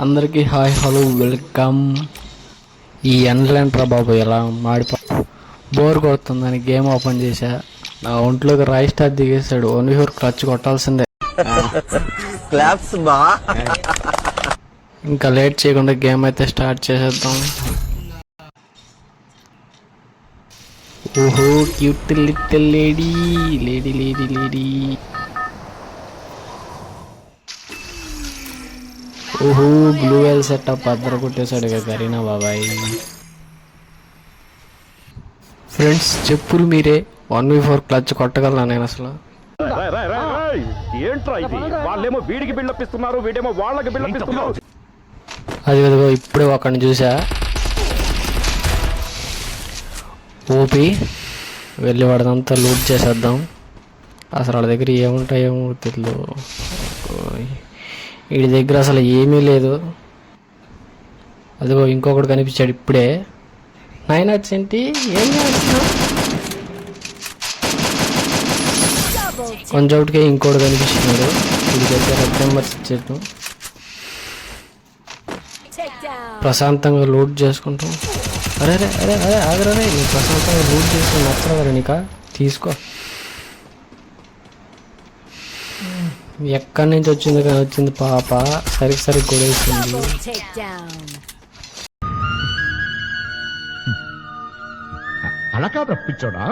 అందరికీ hi hello welcome. ఈ ఎండ్లైన్ బాబు ఎలా బోర్ కొడుతుందని గేమ్ ఓపెన్ చేశా. నా ఒంట్లోకి రాయి స్టార్ దిగేశాడు. ఓన్లీ ఫోర్ క్లచ్ కొట్టాల్సిందే. ఇంకా లేట్ చేయకుండా గేమ్ అయితే స్టార్ట్ చేసేద్దాం. ఓహో cute little lady lady lady lady. ఓహో బ్లూ వెల్ సెటప్ అద్దరు కొట్టేశాడు కదా కరీనా బాబాయ్. ఫ్రెండ్స్ చెప్పులు మీరే 1v4 క్లచ్ కొట్టగలనా నేను అసలు? అది అదిగో ఇప్పుడే ఒకడిని చూసా. ఓపి వెళ్ళి వాడినంతా లూట్ చేసేద్దాం. అసలు వాళ్ళ దగ్గర ఏముంటాయేమో తెలియదు. వీడి దగ్గర అసలు ఏమీ లేదు. అదిగో ఇంకొకటి కనిపించాడు ఇప్పుడే. 9 ఏంటి ఏం చేస్తున్నావు? కొంచెం ఒకటికే ఇంకోటి కనిపిస్తున్నాడు. వీడి దగ్గర రెడ్ నెంబర్స్ ఇచ్చేద్దాం. ప్రశాంతంగా లూట్ చేసుకుంటాం. అరే అరే అరే అరే ఆగరే, నీ ప్రశాంతంగా లూట్ చేసుకుని నచ్చరు కదా నీకా? తీసుకో. ఎక్కడి నుంచి వచ్చింది పాప. సరిగ్గా కొడేసింది. అలా కాదు పిచ్చోడా.